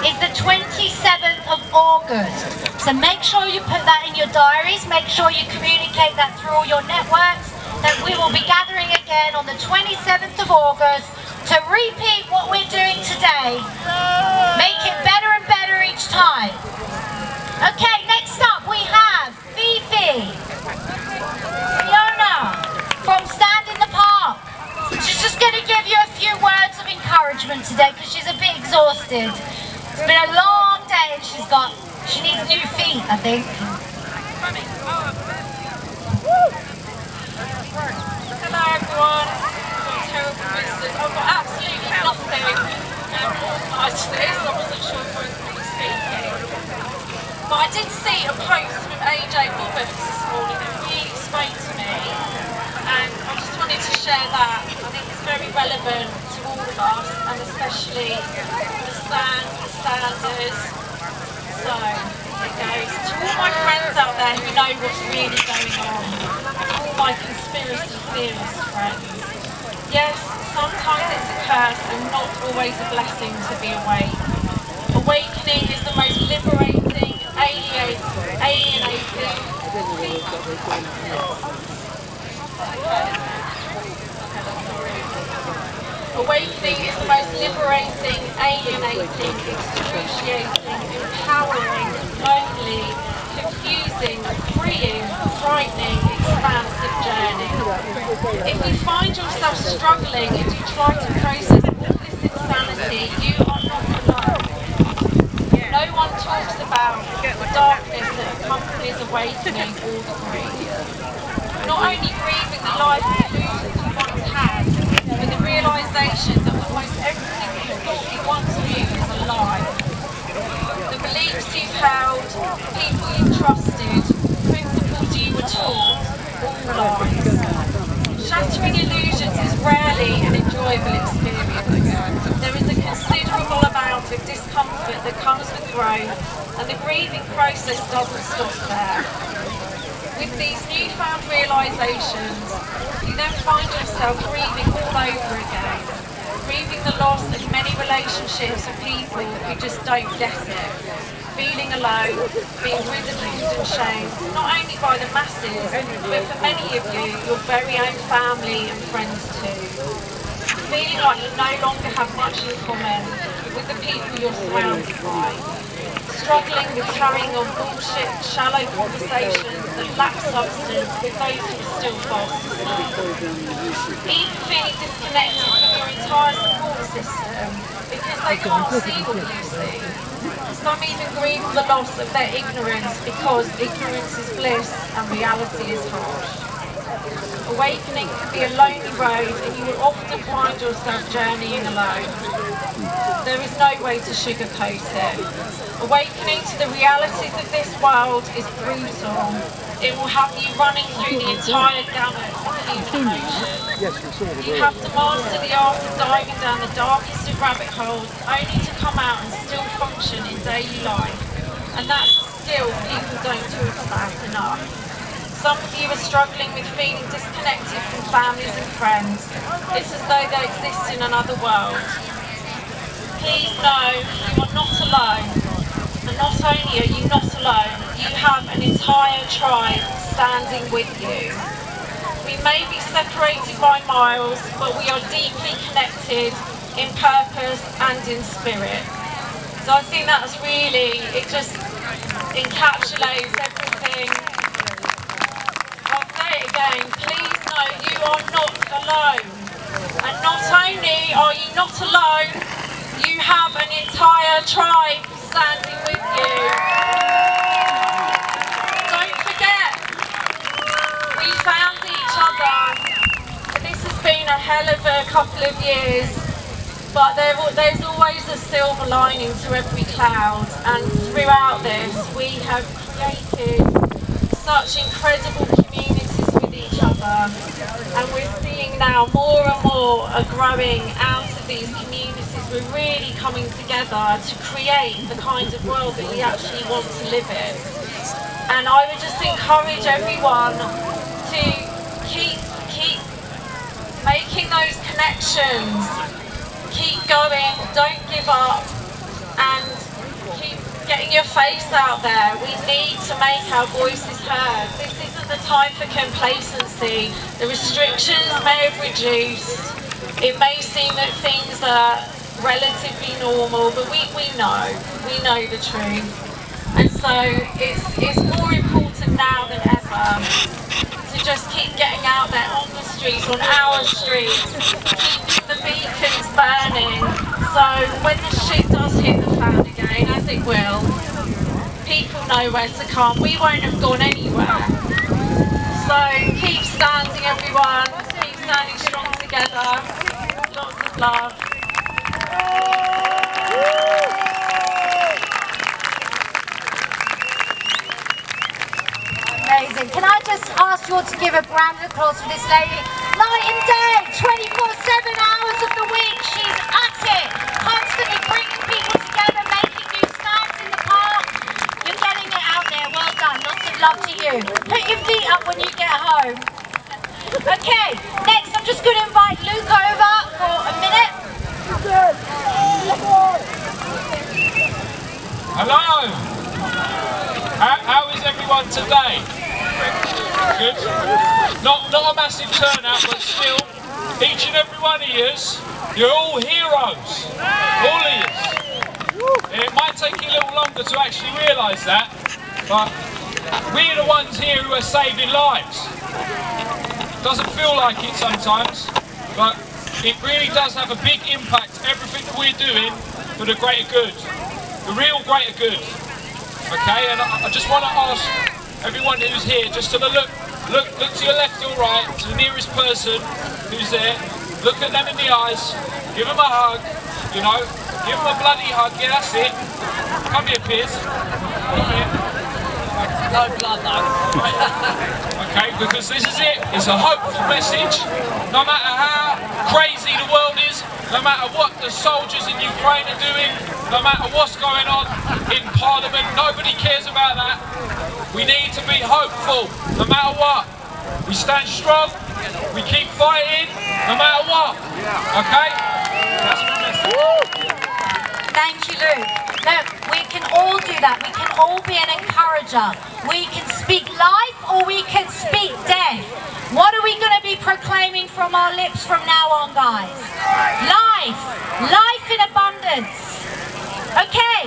is the 27th of August. So make sure you put that in your diaries, make sure you communicate that through all your networks, that we will be gathering again on the 27th of August to repeat what we're doing today. Make it better and better each time. Okay, next up we have Fifi, Fiona from Stand in the Park. She's just going to give you a few words of encouragement today because she's a bit exhausted. It's been a long day and she needs new feet, I think. Hello everyone, I'm terrible business. I've got absolutely nothing organised for this. I wasn't sure if I was going to be speaking. But I did see a post from AJ Roberts this morning that really spoke to me, and I just wanted to share that. I think it's very relevant to all of us, and especially the standers. So, it goes to all my friends out there who know what's really going on, to all my conspiracy theorist friends. Yes, sometimes it's a curse and not always a blessing to be awake. Awakening is the most liberating, alienating. Awakening is the most liberating, alienating, excruciating, empowering, lonely, confusing, freeing, frightening, expansive journey. If you find yourself struggling and you try to process all this insanity, you are not alone. No one talks about the darkness that accompanies awakening or the grief. Not only grieving the life illusions you once had, but the realisation that almost everything you thought you once knew is a lie. The beliefs you've held, people you've trusted, principles you were taught, all lies. Shattering illusions is rarely an enjoyable experience. There is a considerable amount of discomfort that comes with growth, and the grieving process doesn't stop there. With these newfound realisations, you then find yourself grieving all over again, grieving the loss of many relationships and people who just don't get it, feeling alone, being ridiculed and shamed, not only by the masses, but for many of you, your very own family and friends too. Feeling like you no longer have much in common with the people you're surrounded by. Struggling with carrying on bullshit, shallow conversations that lack substance with those who are still false to see. Even feeling disconnected from your entire support system because they can't see what you see. Some even grieve the loss of their ignorance because ignorance is bliss and reality is harsh. Awakening can be a lonely road and you will often find yourself journeying alone. There is no way to sugarcoat it. Awakening to the realities of this world is brutal. It will have you running through the entire gamut of human emotions. You have to master the art of diving down the darkest of rabbit holes, only to come out and still function in daily life. And that's a skill people don't talk about enough. Some of you are struggling with feeling disconnected from families and friends. It's as though they exist in another world. Please know you are not alone. And not only are you not alone, you have an entire tribe standing with you. We may be separated by miles, but we are deeply connected in purpose and in spirit. So I think that's really, it just encapsulates everything. I'll say it again, please know you are not alone. And not only are you not alone, you have an entire tribe standing with you. Don't forget, we found each other. This has been a hell of a couple of years, but there's always a silver lining to every cloud, and throughout this we have created such incredible communities with each other, and we're seeing now more and more are growing out of these communities. We're really coming together to create the kind of world that we actually want to live in. And I would just encourage everyone to keep making those connections, keep going, don't give up, and putting your face out there. We need to make our voices heard. This isn't the time for complacency. The restrictions may have reduced. It may seem that things are relatively normal, but we know the truth. And so it's more important now than ever to just keep getting out there on the streets, on our streets, keeping the beacons burning. So when the shit does hit the fan again, as it will, people know where to come. We won't have gone anywhere. So keep standing, everyone. Keep standing strong together. Lots of love. Amazing. Can I just ask you all to give a round of applause for this lady? Night and day, 24/7 hours of the week, she's at it. Constantly bringing people together, making new stands in the park. You're getting it out there. Well done. Lots of love to you. Put your feet up when you get home. Okay, next I'm just going to invite Luke over for a minute. Hello! How is everyone today? Good? Not a massive turnout, but still, each and every one of yous, you're all heroes. All of yous. It might take you a little longer to actually realise that, but we're the ones here who are saving lives. Doesn't feel like it sometimes, but it really does have a big impact, everything that we're doing, for the greater good. The real greater good. Okay, and I just want to ask everyone who's here just to look to your left or right, to the nearest person who's there. Look at them in the eyes, give them a hug, you know, give them a bloody hug. Yeah, that's it. Come here, Piers. Come here. No blood though. Okay, because this is it. It's a hopeful message. No matter how crazy the world is, no matter what the soldiers in Ukraine are doing, no matter what's going on in Parliament, nobody cares about that. We need to be hopeful, no matter what. We stand strong, we keep fighting, no matter what. Okay? That's my message. Thank you, Luke. Look, we can all do that. We can all be an encourager. We can speak life or we can speak death. What are we going to be proclaiming from our lips from now on, guys? Life. Life in abundance. Okay.